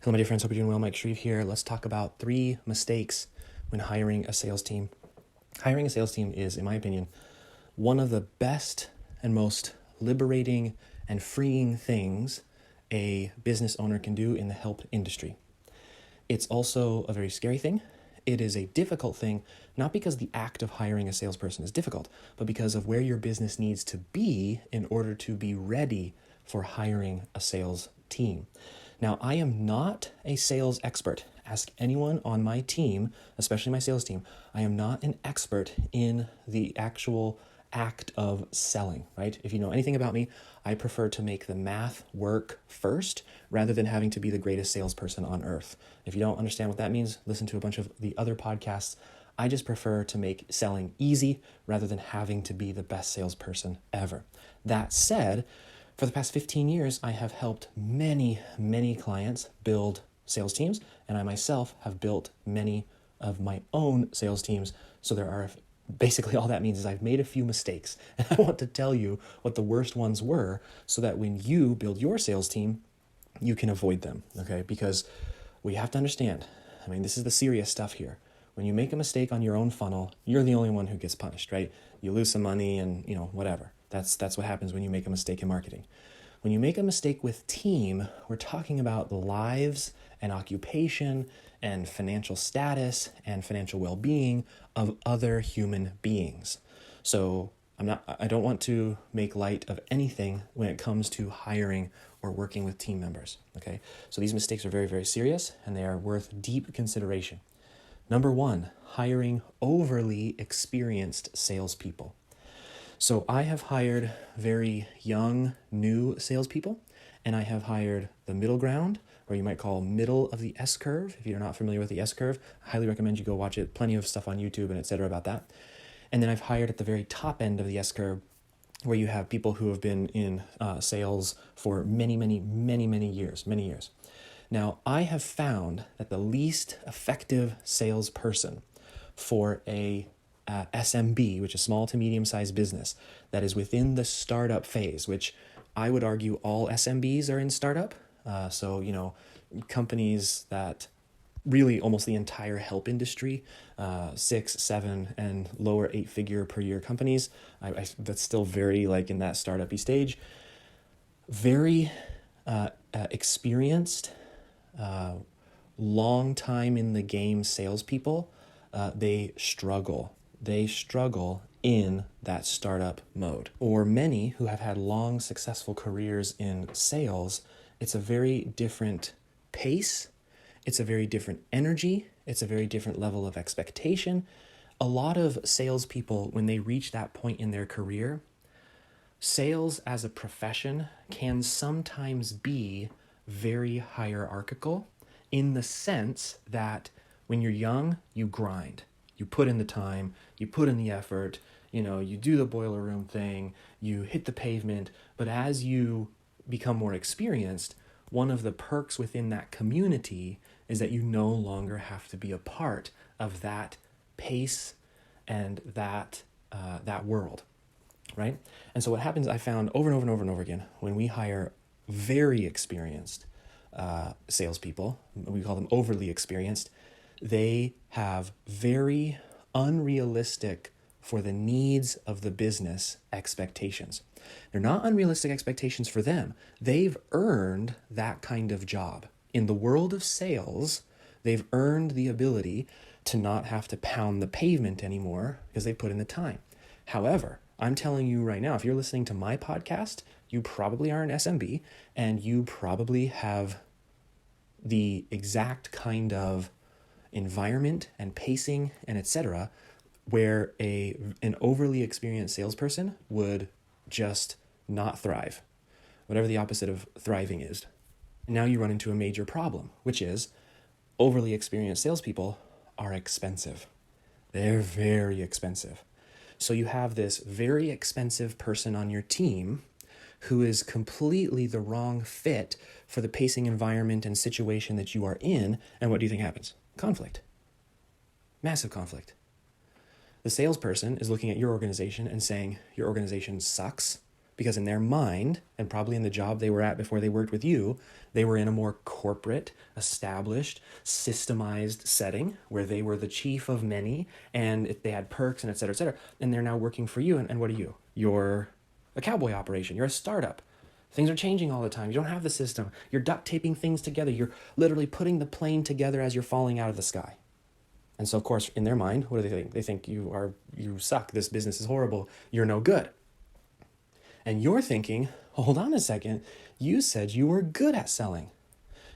Hello, my dear friends. Hope you're doing well. Mike Shreve here. Let's talk about 3 mistakes when hiring a sales team. Hiring a sales team is, in my opinion, one of the best and most liberating and freeing things a business owner can do in the help industry. It's also a very scary thing. It is a difficult thing, not because the act of hiring a salesperson is difficult, but because of where your business needs to be in order to be ready for hiring a sales team. Now, I am not a sales expert. Ask anyone on my team, especially my sales team. I am not an expert in the actual act of selling, right? If you know anything about me, I prefer to make the math work first rather than having to be the greatest salesperson on earth. If you don't understand what that means, listen to a bunch of the other podcasts. I just prefer to make selling easy rather than having to be the best salesperson ever. That said, for the past 15 years, I have helped many clients build sales teams, and I myself have built many of my own sales teams. So basically all that means is I've made a few mistakes, and I want to tell you what the worst ones were so that when you build your sales team, you can avoid them, okay? Because we have to understand, this is the serious stuff here. When you make a mistake on your own funnel, you're the only one who gets punished, right? You lose some money and, whatever. That's what happens when you make a mistake in marketing. When you make a mistake with team, we're talking about the lives and occupation and financial status and financial well-being of other human beings. So I don't want to make light of anything when it comes to hiring or working with team members, okay? So these mistakes are very, very serious and they are worth deep consideration. Number 1, hiring overly experienced salespeople. So I have hired very young, new salespeople, and I have hired the middle ground, or you might call middle of the S-curve. If you're not familiar with the S-curve, I highly recommend you go watch it. Plenty of stuff on YouTube and etc. about that. And then I've hired at the very top end of the S-curve, where you have people who have been in sales for many years. Now, I have found that the least effective salesperson for a SMB, which is small to medium-sized business, that is within the startup phase, which I would argue all SMBs are in startup. So, companies that really almost the entire help industry, 6, 7, and lower 8-figure per year companies, that's still very in that startup-y stage. Very experienced, long time in the game salespeople, they struggle. They struggle in that startup mode. Or many who have had long, successful careers in sales, it's a very different pace. It's a very different energy. It's a very different level of expectation. A lot of salespeople, when they reach that point in their career, sales as a profession can sometimes be very hierarchical in the sense that when you're young, you grind. You put in the time, you put in the effort, you do the boiler room thing, you hit the pavement. But as you become more experienced, one of the perks within that community is that you no longer have to be a part of that pace and that world, right? And so what happens, I found over and over again, when we hire very experienced salespeople, we call them overly experienced, they have very unrealistic for the needs of the business expectations. They're not unrealistic expectations for them. They've earned that kind of job. In the world of sales, they've earned the ability to not have to pound the pavement anymore because they put in the time. However, I'm telling you right now, if you're listening to my podcast, you probably are an SMB and you probably have the exact kind of environment and pacing and etc. where an overly experienced salesperson would just not thrive, whatever the opposite of thriving is. And now you run into a major problem, which is overly experienced salespeople are expensive. They're very expensive. So you have this very expensive person on your team who is completely the wrong fit for the pacing environment and situation that you are in. And what do you think happens? Conflict. Massive conflict. The salesperson is looking at your organization and saying, your organization sucks because in their mind, and probably in the job they were at before they worked with you, they were in a more corporate, established, systemized setting where they were the chief of many, and if they had perks and et cetera, and they're now working for you. And what are you? You're a cowboy operation. You're a startup. Things are changing all the time. You don't have the system. You're duct taping things together. You're literally putting the plane together as you're falling out of the sky. And so, of course, in their mind, what do they think? They think you suck. This business is horrible. You're no good. And you're thinking, hold on a second. You said you were good at selling.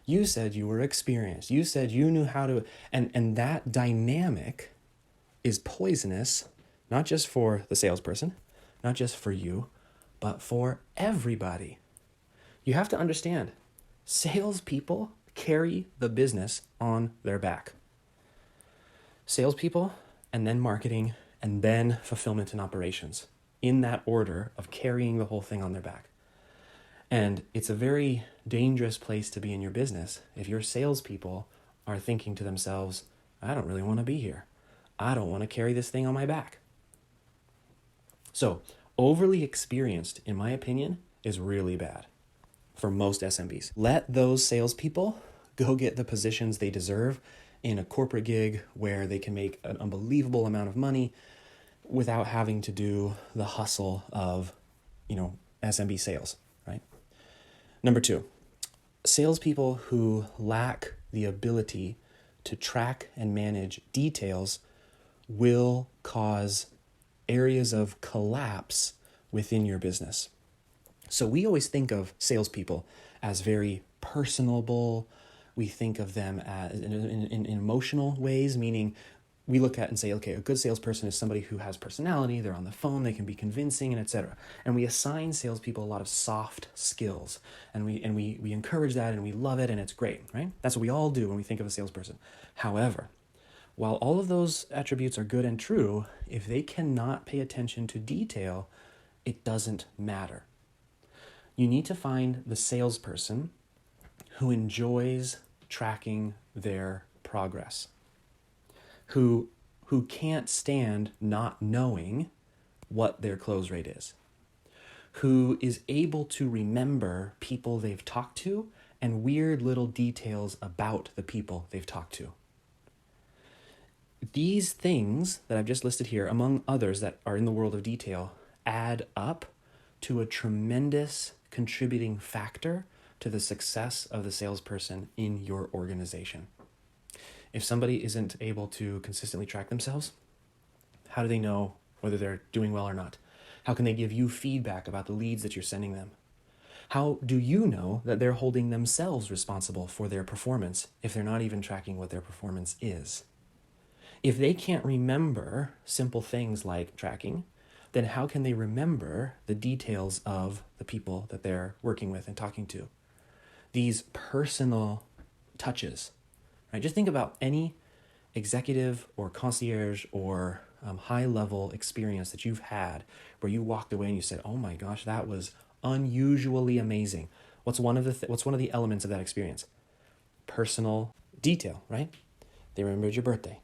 You said you were experienced. You said you knew how to, and that dynamic is poisonous, not just for the salesperson, not just for you, but for everybody. You have to understand, salespeople carry the business on their back. Salespeople, and then marketing, and then fulfillment and operations, in that order of carrying the whole thing on their back. And it's a very dangerous place to be in your business if your salespeople are thinking to themselves, I don't really want to be here. I don't want to carry this thing on my back. So, overly experienced, in my opinion, is really bad for most SMBs. Let those salespeople go get the positions they deserve in a corporate gig where they can make an unbelievable amount of money without having to do the hustle of, SMB sales, right? Number 2, salespeople who lack the ability to track and manage details will cause areas of collapse within your business. So we always think of salespeople as very personable. We think of them as in emotional ways, meaning we look at and say, okay, a good salesperson is somebody who has personality, they're on the phone, they can be convincing, and etc. And we assign salespeople a lot of soft skills, and we encourage that, and we love it, and it's great, right? That's what we all do when we think of a salesperson. However, while all of those attributes are good and true, if they cannot pay attention to detail, it doesn't matter. You need to find the salesperson who enjoys tracking their progress, who can't stand not knowing what their close rate is, who is able to remember people they've talked to and weird little details about the people they've talked to. These things that I've just listed here, among others that are in the world of detail, add up to a tremendous contributing factor to the success of the salesperson in your organization. If somebody isn't able to consistently track themselves, how do they know whether they're doing well or not? How can they give you feedback about the leads that you're sending them? How do you know that they're holding themselves responsible for their performance if they're not even tracking what their performance is? If they can't remember simple things like tracking, then how can they remember the details of the people that they're working with and talking to? These personal touches, right? Just think about any executive or concierge or high-level experience that you've had where you walked away and you said, "Oh my gosh, that was unusually amazing." What's one of the elements of that experience? Personal detail, right? They remembered your birthday.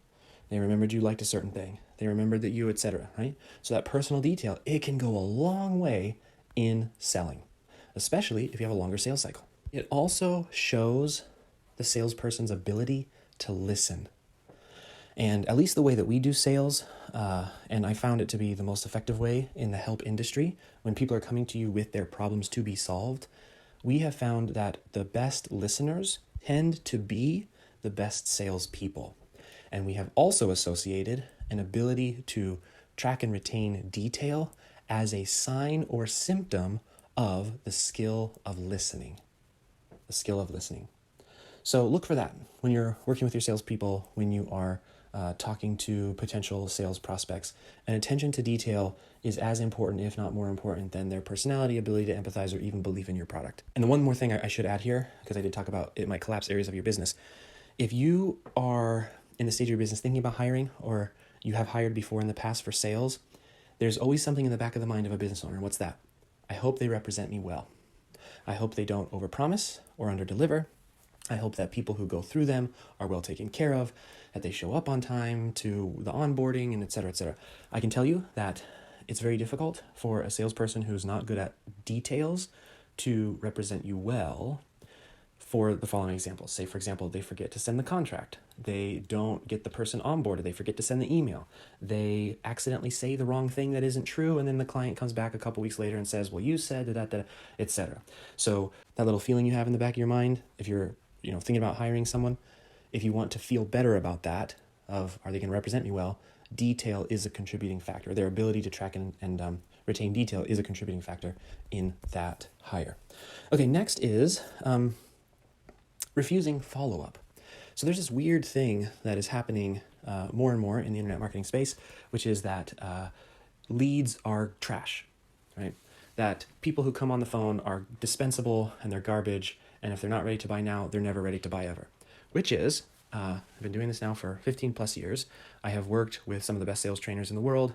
They remembered you liked a certain thing. They remembered that you, etc., right? So that personal detail, it can go a long way in selling, especially if you have a longer sales cycle. It also shows the salesperson's ability to listen. And at least the way that we do sales, and I found it to be the most effective way in the help industry, when people are coming to you with their problems to be solved, we have found that the best listeners tend to be the best salespeople. And we have also associated an ability to track and retain detail as a sign or symptom of the skill of listening. The skill of listening. So look for that when you're working with your salespeople, when you are talking to potential sales prospects. And attention to detail is as important, if not more important, than their personality, ability to empathize, or even belief in your product. And the one more thing I should add here, because I did talk about it might collapse areas of your business. If you are in the stage of your business thinking about hiring, or you have hired before in the past for sales, there's always something in the back of the mind of a business owner. What's that? I hope they represent me well. I hope they don't overpromise or underdeliver. I hope that people who go through them are well taken care of, that they show up on time to the onboarding, and et cetera, et cetera. I can tell you that it's very difficult for a salesperson who's not good at details to represent you well for the following examples. Say, for example, they forget to send the contract. They don't get the person onboarded. They forget to send the email. They accidentally say the wrong thing that isn't true, and then the client comes back a couple weeks later and says, well, you said da-da-da, etc. So that little feeling you have in the back of your mind, if you're thinking about hiring someone, if you want to feel better about that, of are they going to represent me well, detail is a contributing factor. Their ability to track and retain detail is a contributing factor in that hire. Okay, next is refusing follow-up. So there's this weird thing that is happening more and more in the internet marketing space, which is that leads are trash, right? That people who come on the phone are dispensable and they're garbage, and if they're not ready to buy now, they're never ready to buy ever. Which is, I've been doing this now for 15 plus years. I have worked with some of the best sales trainers in the world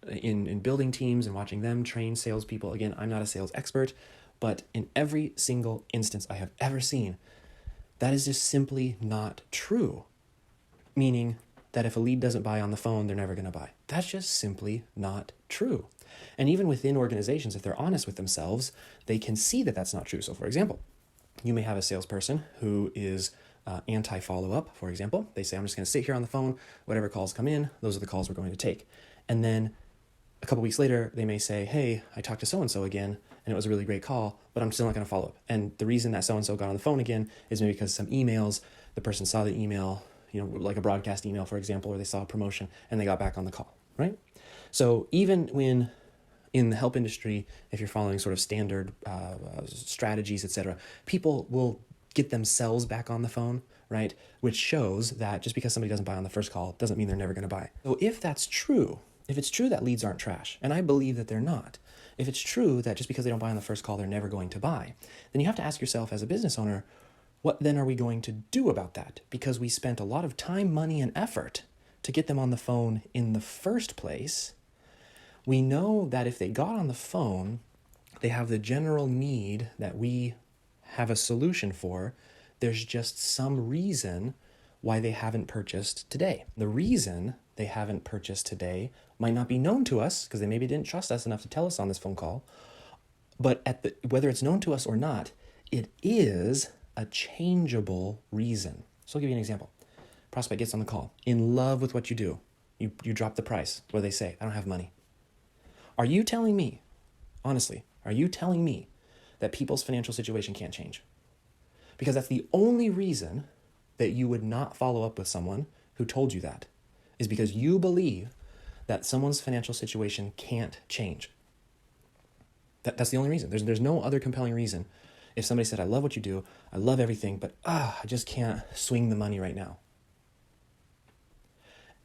in building teams and watching them train salespeople. Again, I'm not a sales expert, but in every single instance I have ever seen, that is just simply not true. Meaning that if a lead doesn't buy on the phone, they're never going to buy. That's just simply not true. And even within organizations, if they're honest with themselves, they can see that that's not true. So for example, you may have a salesperson who is anti-follow-up, for example. They say, I'm just going to sit here on the phone, whatever calls come in, those are the calls we're going to take. And then a couple weeks later, they may say, hey, I talked to so-and-so again, and it was a really great call, but I'm still not going to follow up. And the reason that so-and-so got on the phone again is maybe because some emails, the person saw the email, like a broadcast email, for example, or they saw a promotion and they got back on the call, right? So even when in the help industry, if you're following sort of standard strategies, etc., people will get themselves back on the phone, right? Which shows that just because somebody doesn't buy on the first call doesn't mean they're never going to buy. So if that's true, if it's true that leads aren't trash, and I believe that they're not, if it's true that just because they don't buy on the first call, they're never going to buy, then you have to ask yourself as a business owner, what then are we going to do about that? Because we spent a lot of time, money, and effort to get them on the phone in the first place. We know that if they got on the phone, they have the general need that we have a solution for. There's just some reason why they haven't purchased today. The reason they haven't purchased today might not be known to us because they maybe didn't trust us enough to tell us on this phone call. But whether it's known to us or not, it is a changeable reason. So I'll give you an example. Prospect gets on the call, in love with what you do. You drop the price. What do they say? I don't have money. Are you telling me, honestly, are you telling me that people's financial situation can't change? Because that's the only reason that you would not follow up with someone who told you that, is because you believe that someone's financial situation can't change. That's the only reason. There's no other compelling reason. If somebody said, I love what you do, I love everything, but I just can't swing the money right now.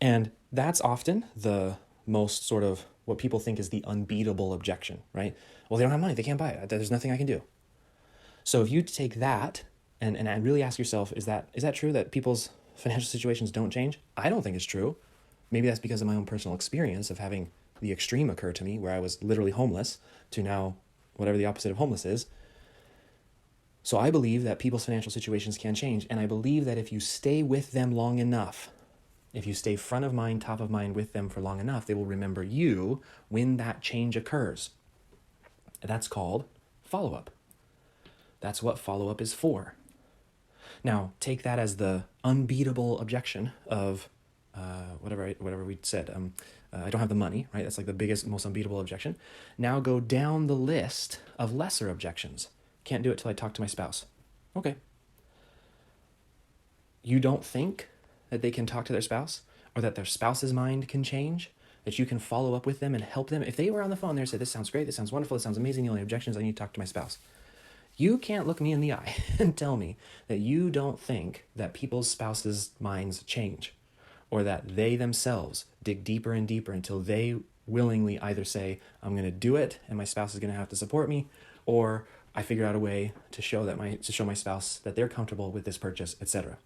And that's often the most sort of what people think is the unbeatable objection, right? Well, they don't have money, they can't buy it. There's nothing I can do. So if you take that and really ask yourself, is that true that people's financial situations don't change? I don't think it's true. Maybe that's because of my own personal experience of having the extreme occur to me where I was literally homeless to now whatever the opposite of homeless is. So I believe that people's financial situations can change. And I believe that if you stay with them long enough, if you stay front of mind, top of mind with them for long enough, they will remember you when that change occurs. That's called follow-up. That's what follow-up is for. Now, take that as the unbeatable objection of whatever we said. I don't have the money, right? That's like the biggest, most unbeatable objection. Now go down the list of lesser objections. Can't do it till I talk to my spouse. Okay. You don't think that they can talk to their spouse or that their spouse's mind can change, that you can follow up with them and help them? If they were on the phone there and said, this sounds great, this sounds wonderful, this sounds amazing, the only objection is I need to talk to my spouse. You can't look me in the eye and tell me that you don't think that people's spouses' minds change or that they themselves dig deeper and deeper until they willingly either say, I'm going to do it and my spouse is going to have to support me, or I figured out a way to show my spouse that they're comfortable with this purchase, etc.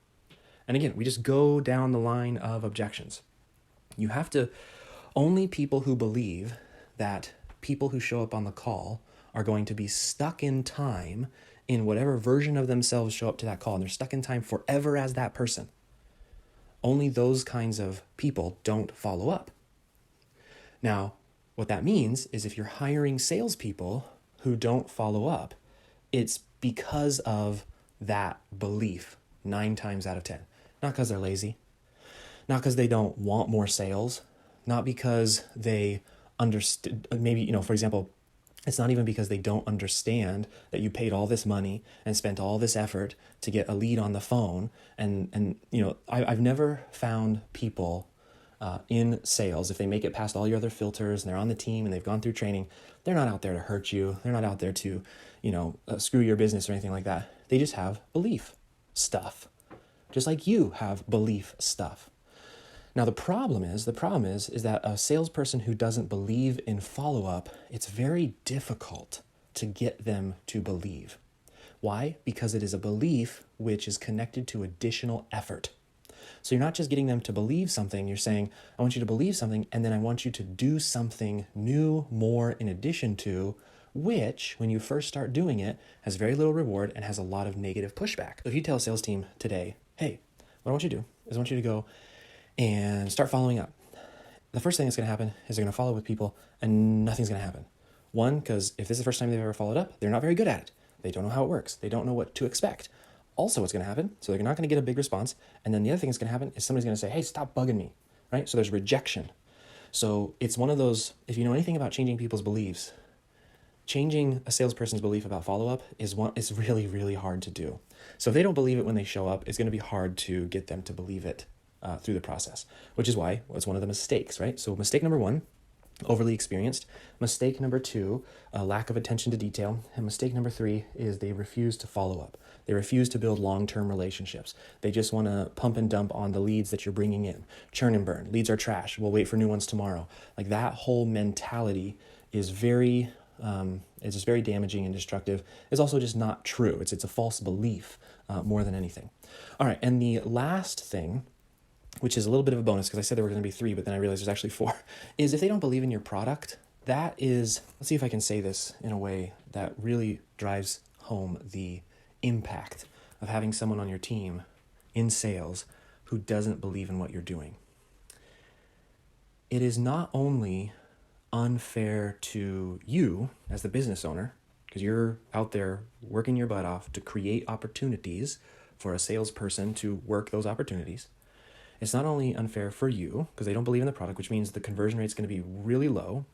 And again, we just go down the line of objections. You have to, only people who believe that people who show up on the call are going to be stuck in time in whatever version of themselves show up to that call, and they're stuck in time forever as that person. Only those kinds of people don't follow up. Now, What that means is if you're hiring salespeople who don't follow up, it's because of that belief 9 times out of 10. Not because they're lazy, not because they don't want more sales, not because they understand, maybe, for example, it's not even because they don't understand that you paid all this money and spent all this effort to get a lead on the phone. And I've never found people in sales, if they make it past all your other filters and they're on the team and they've gone through training, they're not out there to hurt you. They're not out there to, screw your business or anything like that. They just have belief stuff, just like you have belief stuff. Now, the problem is that a salesperson who doesn't believe in follow-up, it's very difficult to get them to believe. Why? Because it is a belief which is connected to additional effort. So you're not just getting them to believe something, you're saying, I want you to believe something, and then I want you to do something new, more in addition to, which, when you first start doing it, has very little reward and has a lot of negative pushback. So if you tell a sales team today, hey, what I want you to do is I want you to go and start following up. The first thing that's going to happen is they're going to follow up with people and nothing's going to happen. One, because if this is the first time they've ever followed up, they're not very good at it. They don't know how it works. They don't know what to expect. Also, what's going to happen, so they're not going to get a big response. And then the other thing that's going to happen is somebody's going to say, hey, stop bugging me, right? So there's rejection. So it's one of those, if you know anything about changing people's beliefs, changing a salesperson's belief about follow-up is really, really hard to do. So if they don't believe it when they show up, it's going to be hard to get them to believe it through the process, which is why it's one of the mistakes, right? So mistake number 1, overly experienced. Mistake number 2, a lack of attention to detail. And mistake number 3 is they refuse to follow up. They refuse to build long-term relationships. They just want to pump and dump on the leads that you're bringing in. Churn and burn. Leads are trash. We'll wait for new ones tomorrow. Like that whole mentality is it's just very damaging and destructive. It's also just not true. It's a false belief more than anything. All right, and the last thing, which is a little bit of a bonus because I said there were going to be 3, but then I realized there's actually 4, is if they don't believe in your product, that is, let's see if I can say this in a way that really drives home the impact of having someone on your team in sales who doesn't believe in what you're doing. It is not only unfair to you as the business owner, because you're out there working your butt off to create opportunities for a salesperson to work those opportunities. It's not only unfair for you because they don't believe in the product, which means the conversion rate is going to be really low.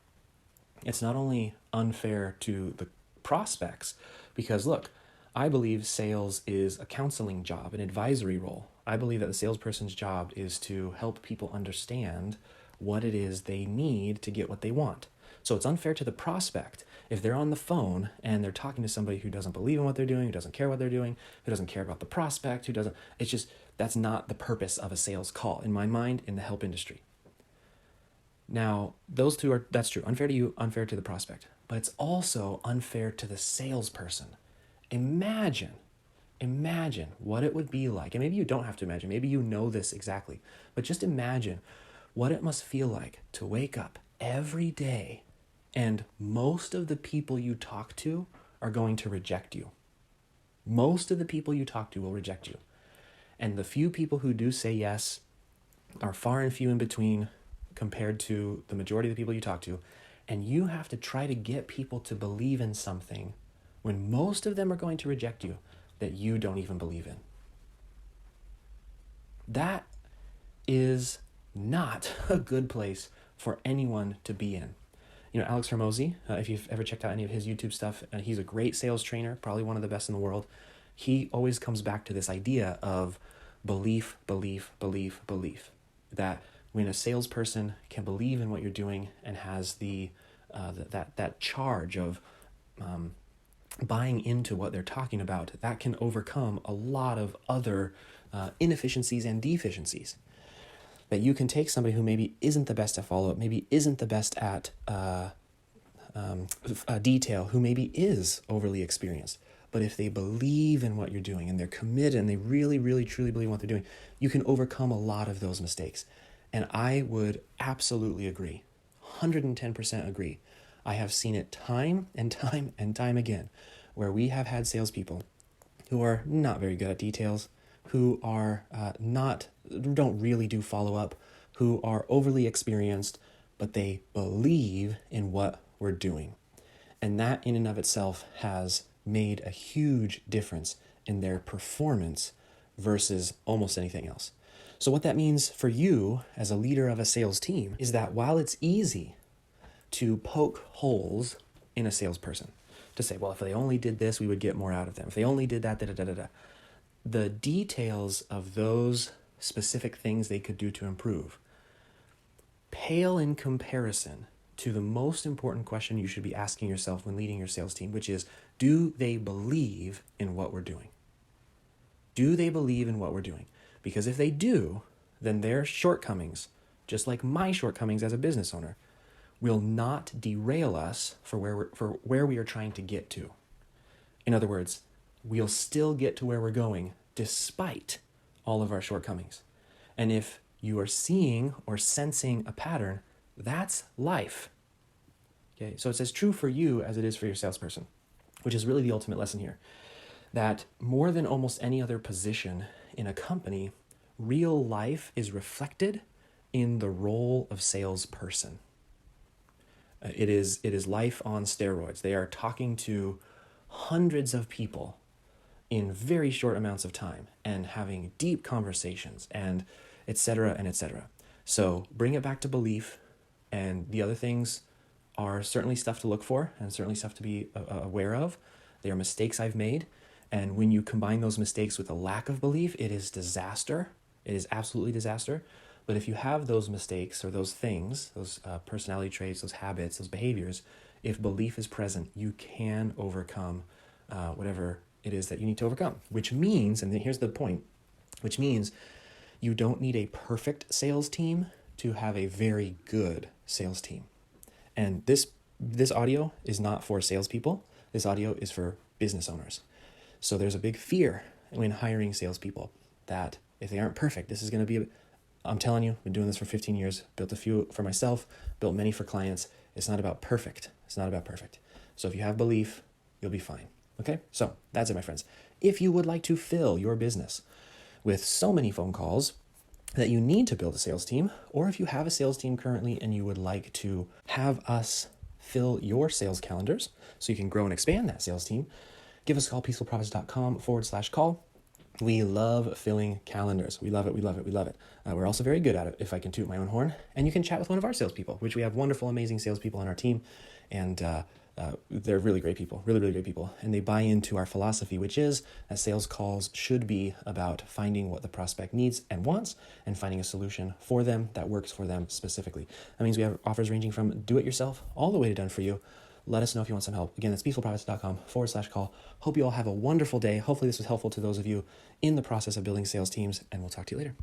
It's not only unfair to the prospects because, look, I believe sales is a counseling job, an advisory role. I believe that the salesperson's job is to help people understand what it is they need to get what they want. So it's unfair to the prospect if they're on the phone and they're talking to somebody who doesn't believe in what they're doing, who doesn't care what they're doing, who doesn't care about the prospect, that's not the purpose of a sales call, in my mind, in the help industry. Now, that's true. Unfair to you, unfair to the prospect. But it's also unfair to the salesperson. Imagine what it would be like, and maybe you don't have to imagine, maybe you know this exactly, but just imagine what it must feel like to wake up every day and most of the people you talk to are going to reject you. Most of the people you talk to will reject you. And the few people who do say yes are far and few in between compared to the majority of the people you talk to. And you have to try to get people to believe in something when most of them are going to reject you that you don't even believe in. That is not a good place for anyone to be in. Alex Hormozi, if you've ever checked out any of his YouTube stuff, he's a great sales trainer, probably one of the best in the world. He always comes back to this idea of belief. That when a salesperson can believe in what you're doing and has that charge of buying into what they're talking about, that can overcome a lot of other inefficiencies and deficiencies. That you can take somebody who maybe isn't the best at follow-up, maybe isn't the best at detail, who maybe is overly experienced. But if they believe in what you're doing and they're committed and they really, really, truly believe in what they're doing, you can overcome a lot of those mistakes. And I would absolutely agree, 110% agree. I have seen it time and time and time again, where we have had salespeople who are not very good at details, who are don't really do follow-up, who are overly experienced, but they believe in what we're doing. And that in and of itself has made a huge difference in their performance versus almost anything else. So what that means for you as a leader of a sales team is that while it's easy to poke holes in a salesperson, to say, well, if they only did this, we would get more out of them. If they only did that, the details of those specific things they could do to improve pale in comparison to the most important question you should be asking yourself when leading your sales team, which is, do they believe in what we're doing? Do they believe in what we're doing? Because if they do, then their shortcomings, just like my shortcomings as a business owner, will not derail us for where we are trying to get to. In other words, we'll still get to where we're going despite all of our shortcomings. And if you are seeing or sensing a pattern, that's life. Okay, so it's as true for you as it is for your salesperson, which is really the ultimate lesson here. That more than almost any other position in a company, real life is reflected in the role of salesperson. It is life on steroids. They are talking to hundreds of people in very short amounts of time and having deep conversations and et cetera and et cetera. So bring it back to belief, and the other things are certainly stuff to look for and certainly stuff to be aware of. They are mistakes I've made, and when you combine those mistakes with a lack of belief, it is disaster. It is absolutely disaster. But if you have those mistakes or those things, those personality traits, those habits, those behaviors, if belief is present, you can overcome whatever it is that you need to overcome, which means, and here's the point, which means you don't need a perfect sales team to have a very good sales team. And this audio is not for salespeople. This audio is for business owners. So there's a big fear when hiring salespeople that if they aren't perfect, this is going to be, I'm telling you, I've been doing this for 15 years, built a few for myself, built many for clients. It's not about perfect. It's not about perfect. So if you have belief, you'll be fine. Okay, so that's it, my friends. If you would like to fill your business with so many phone calls that you need to build a sales team, or if you have a sales team currently and you would like to have us fill your sales calendars so you can grow and expand that sales team, give us a call, peacefulprofits.com/call. We love filling calendars. We love it. We love it. We love it. We're also very good at it, if I can toot my own horn. And you can chat with one of our salespeople, which we have wonderful, amazing salespeople on our team. And they're really great people, really, really great people. And they buy into our philosophy, which is that sales calls should be about finding what the prospect needs and wants and finding a solution for them that works for them specifically. That means we have offers ranging from do-it-yourself all the way to done for you. Let us know if you want some help. Again, that's peacefulprofits.com/call. Hope you all have a wonderful day. Hopefully this was helpful to those of you in the process of building sales teams, and we'll talk to you later.